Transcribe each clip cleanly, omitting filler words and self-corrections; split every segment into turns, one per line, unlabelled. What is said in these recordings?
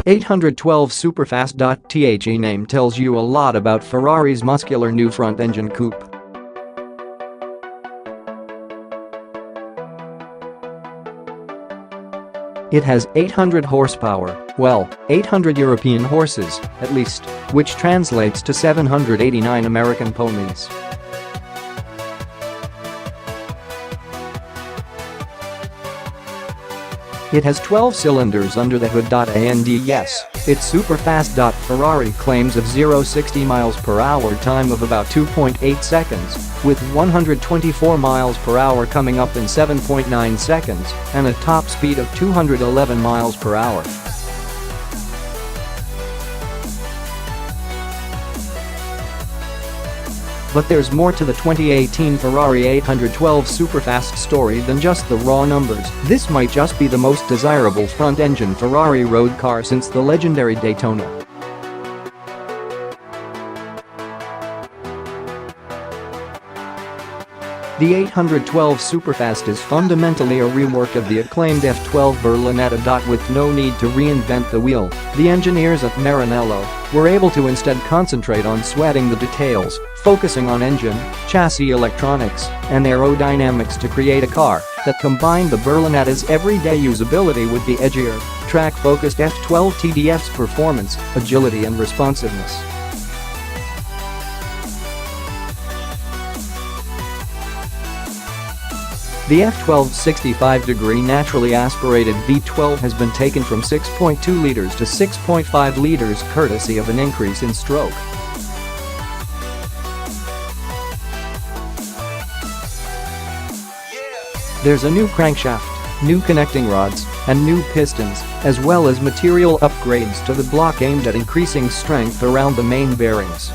812 Superfast. The name tells you a lot about Ferrari's muscular new front-engine coupe. It has 800 horsepower, well, 800 European horses, at least, which translates to 789 American ponies. It has 12 cylinders under the hood. And yes, it's superfast. Ferrari claims of 0-60 miles per hour time of about 2.8 seconds, with 124 miles per hour coming up in 7.9 seconds and a top speed of 211 miles per hour. But there's more to the 2018 Ferrari 812 Superfast story than just the raw numbers. This might just be the most desirable front-engine Ferrari road car since the legendary Daytona. The 812 Superfast is fundamentally a rework of the acclaimed F12 Berlinetta. With no need to reinvent the wheel, the engineers at Maranello were able to instead concentrate on sweating the details, focusing on engine, chassis electronics, and aerodynamics to create a car that combined the Berlinetta's everyday usability with the edgier, track-focused F12 TDF's performance, agility and responsiveness. The F12's 65-degree naturally aspirated V12 has been taken from 6.2 liters to 6.5 liters courtesy of an increase in stroke. There's a new crankshaft, new connecting rods, and new pistons, as well as material upgrades to the block aimed at increasing strength around the main bearings.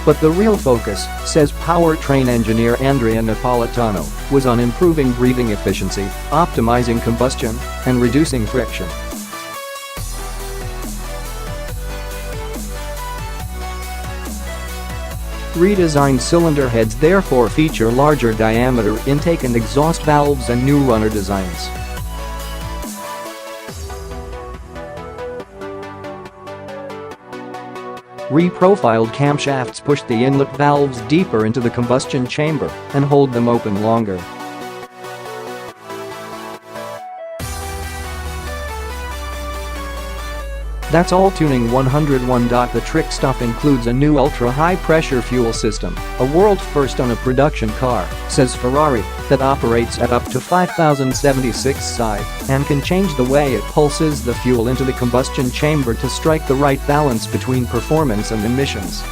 But the real focus, says powertrain engineer Andrea Napolitano, was on improving breathing efficiency, optimizing combustion, and reducing friction. Redesigned cylinder heads therefore feature larger diameter intake and exhaust valves and new runner designs. Reprofiled camshafts push the inlet valves deeper into the combustion chamber and hold them open longer. That's all tuning 101. The trick stuff includes a new ultra-high-pressure fuel system, a world first on a production car, says Ferrari, that operates at up to 5,076 psi and can change the way it pulses the fuel into the combustion chamber to strike the right balance between performance and emissions.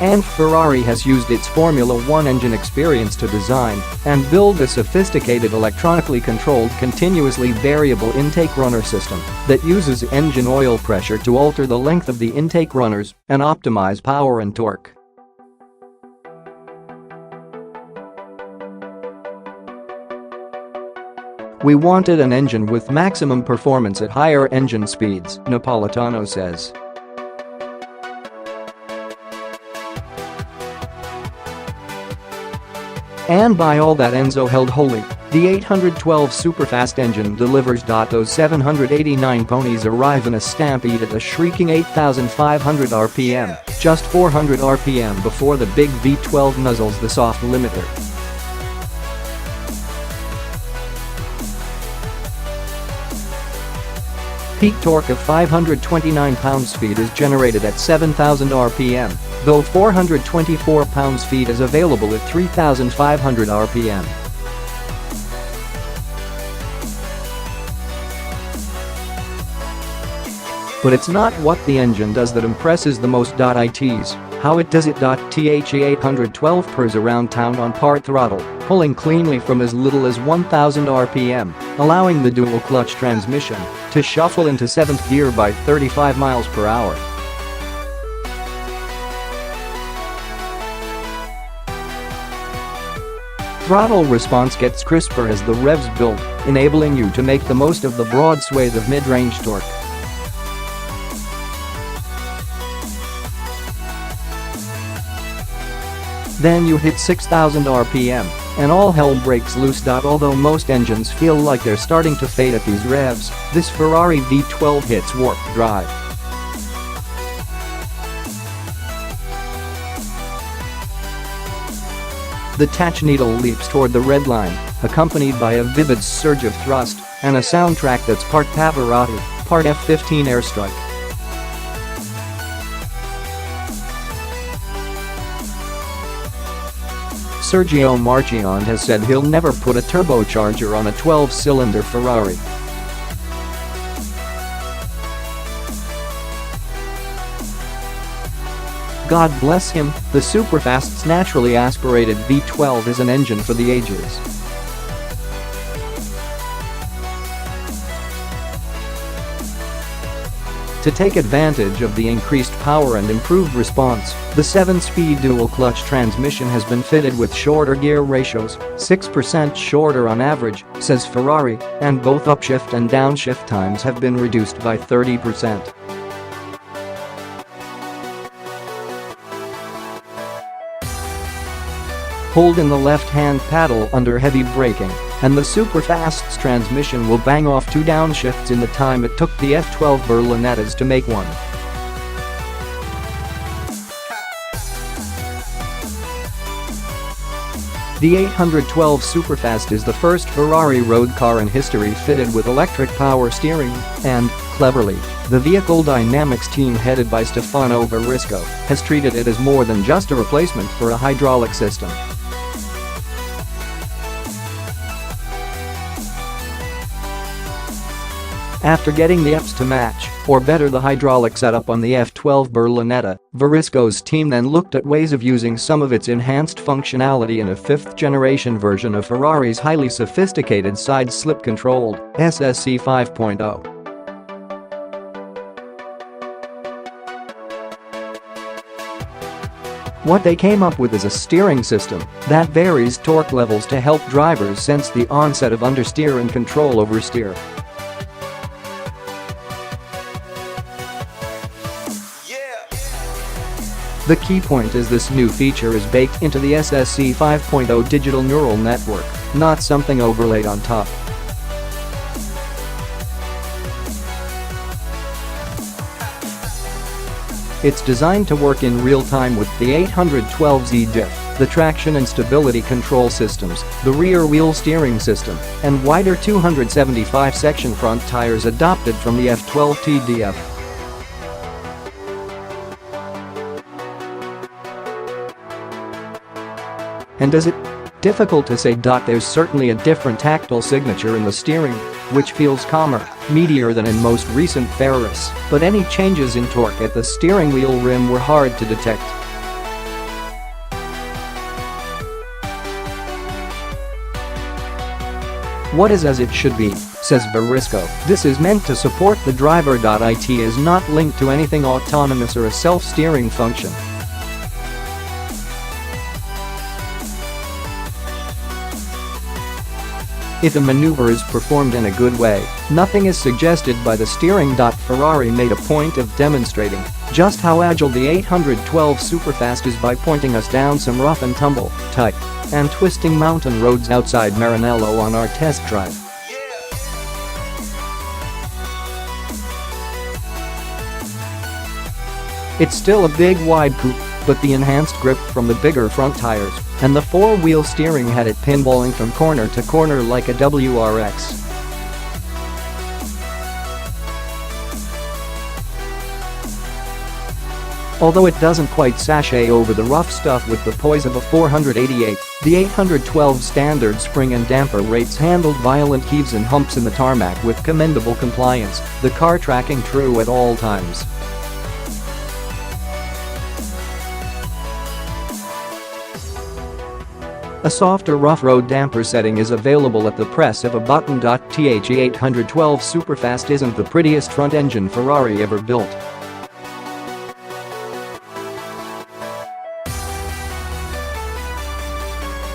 And Ferrari has used its Formula One engine experience to design and build a sophisticated electronically controlled continuously variable intake runner system that uses engine oil pressure to alter the length of the intake runners and optimize power and torque. We wanted an engine with maximum performance at higher engine speeds, Napolitano says. And by all that Enzo held holy, the 812 Superfast engine delivers. Those 789 ponies arrive in a stampede at a shrieking 8,500 RPM, just 400 RPM before the big V12 nuzzles the soft limiter. Peak torque of 529 pounds-feet is generated at 7,000 RPM, though 424 pounds-feet is available at 3,500 RPM. But it's not what the engine does that impresses the most. It's how it does it. The 812 purrs around town on part throttle, pulling cleanly from as little as 1,000 RPM, allowing the dual-clutch transmission to shuffle into 7th gear by 35 miles per hour. Throttle response gets crisper as the revs build, enabling you to make the most of the broad swathe of mid-range torque. Then you hit 6,000 RPM, and all hell breaks loose. Although most engines feel like they're starting to fade at these revs, this Ferrari V12 hits warp drive. The touch needle leaps toward the red line, accompanied by a vivid surge of thrust and a soundtrack that's part Pavarotti, part F-15 airstrike. Sergio Marchionne has said he'll never put a turbocharger on a 12-cylinder Ferrari. God bless him, the Superfast's naturally aspirated V12 is an engine for the ages. To take advantage of the increased power and improved response, the 7-speed dual-clutch transmission has been fitted with shorter gear ratios, 6% shorter on average, says Ferrari, and both upshift and downshift times have been reduced by 30%. Hold in the left-hand paddle under heavy braking, and the Superfast's transmission will bang off 2 downshifts in the time it took the F12 Berlinettas to make one. The 812 Superfast is the first Ferrari road car in history fitted with electric power steering, and, cleverly, the vehicle dynamics team headed by Stefano Verisco has treated it as more than just a replacement for a hydraulic system. After getting the Fs to match, or better the hydraulic setup on the F12 Berlinetta, Verisco's team then looked at ways of using some of its enhanced functionality in a 5th-generation version of Ferrari's highly sophisticated side-slip-controlled SSC 5.0. What they came up with is a steering system that varies torque levels to help drivers sense the onset of understeer and control oversteer. The key point is this new feature is baked into the SSC 5.0 digital neural network, not something overlaid on top. It's designed to work in real time with the 812Z diff, the traction and stability control systems, the rear wheel steering system, and wider 275 section front tires adopted from the F12 TDF. And is it? Difficult to say. There's certainly a different tactile signature in the steering, which feels calmer, meatier than in most recent Ferraris, but any changes in torque at the steering wheel rim were hard to detect. What is as it should be, says Verisco. This is meant to support the driver. It is not linked to anything autonomous or a self-steering function. If a maneuver is performed in a good way, nothing is suggested by the steering. Ferrari made a point of demonstrating just how agile the 812 Superfast is by pointing us down some rough and tumble, tight, and twisting mountain roads outside Maranello on our test drive. It's still a big wide coupe, but the enhanced grip from the bigger front tires and the 4-wheel steering had it pinballing from corner to corner like a WRX. Although it doesn't quite sashay over the rough stuff with the poise of a 488, the 812 standard spring and damper rates handled violent heaves and humps in the tarmac with commendable compliance, the car tracking true at all times. A softer rough road damper setting is available at the press of a button. The 812 Superfast isn't the prettiest front-engine Ferrari ever built.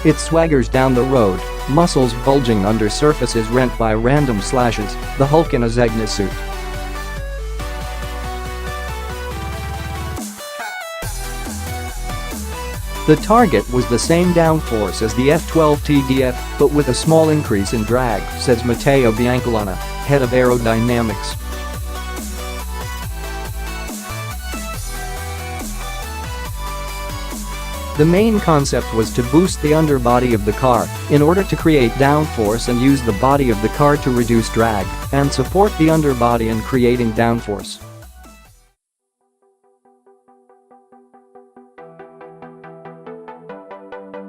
It swaggers down the road, muscles bulging under surfaces rent by random slashes, the Hulk in a Zegna suit. The target was the same downforce as the F12 TDF, but with a small increase in drag, says Matteo Biancalana, head of aerodynamics. The main concept was to boost the underbody of the car in order to create downforce and use the body of the car to reduce drag and support the underbody in creating downforce.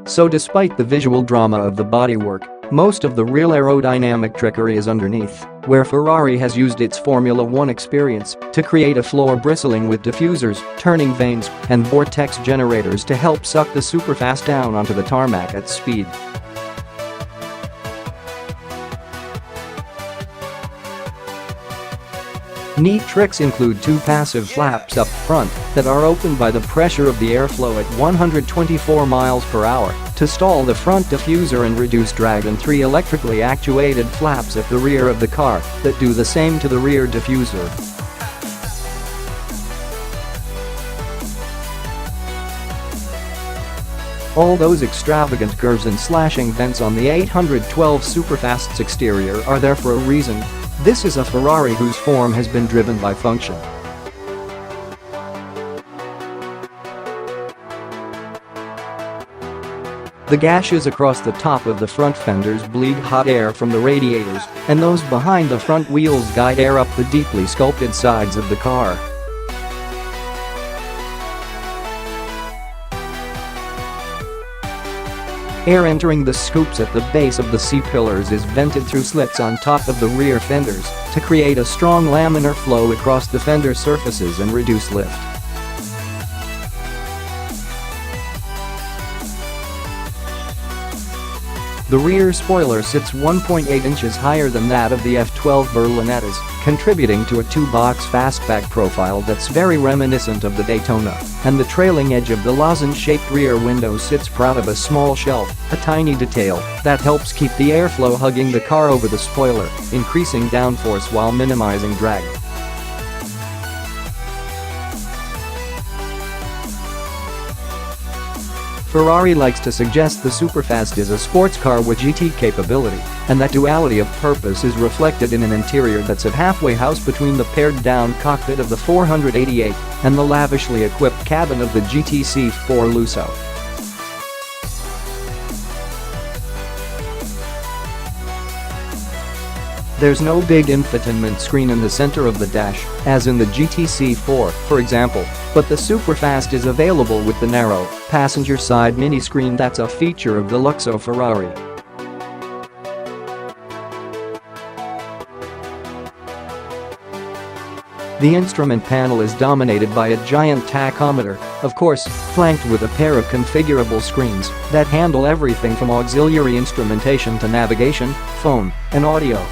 So despite the visual drama of the bodywork, most of the real aerodynamic trickery is underneath, where Ferrari has used its Formula One experience to create a floor bristling with diffusers, turning vanes, and vortex generators to help suck the Superfast down onto the tarmac at speed. Neat tricks include two passive flaps up front that are opened by the pressure of the airflow at 124 miles per hour to stall the front diffuser and reduce drag, and three electrically actuated flaps at the rear of the car that do the same to the rear diffuser. All those extravagant curves and slashing vents on the 812 Superfast's exterior are there for a reason. This is a Ferrari whose form has been driven by function. The gashes across the top of the front fenders bleed hot air from the radiators, and those behind the front wheels guide air up the deeply sculpted sides of the car. Air entering the scoops at the base of the C-pillars is vented through slits on top of the rear fenders to create a strong laminar flow across the fender surfaces and reduce lift. The rear spoiler sits 1.8 inches higher than that of the F12 Berlinettas, contributing to a two-box fastback profile that's very reminiscent of the Daytona, and the trailing edge of the lozenge-shaped rear window sits proud of a small shelf, a tiny detail that helps keep the airflow hugging the car over the spoiler, increasing downforce while minimizing drag. Ferrari likes to suggest the Superfast is a sports car with GT capability, and that duality of purpose is reflected in an interior that's a halfway house between the pared-down cockpit of the 488 and the lavishly equipped cabin of the GTC4 Lusso. There's no big infotainment screen in the center of the dash, as in the GTC4, for example, but the Superfast is available with the narrow, passenger-side mini-screen that's a feature of the Lusso Ferrari. The instrument panel is dominated by a giant tachometer, of course, flanked with a pair of configurable screens that handle everything from auxiliary instrumentation to navigation, phone, and audio.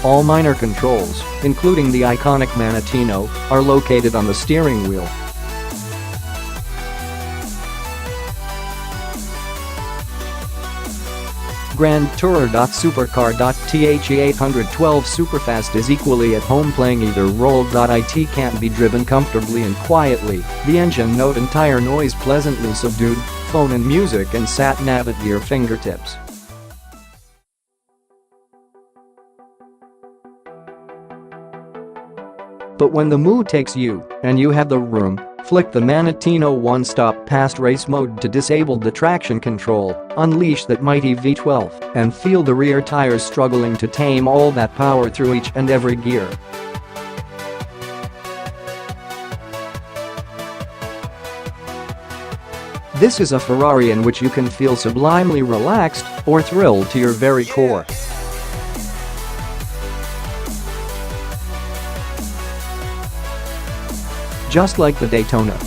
All minor controls, including the iconic Manettino, are located on the steering wheel. GrandTourer.supercar.the 812 Superfast is equally at home playing either role. It can be driven comfortably and quietly, the engine note and tire noise pleasantly subdued, phone and music and sat-nav at your fingertips. But when the mood takes you, and you have the room, flick the Manettino one-stop past race mode to disable the traction control, unleash that mighty V12, and feel the rear tires struggling to tame all that power through each and every gear. This is a Ferrari in which you can feel sublimely relaxed or thrilled to your very core. Just like the Daytona,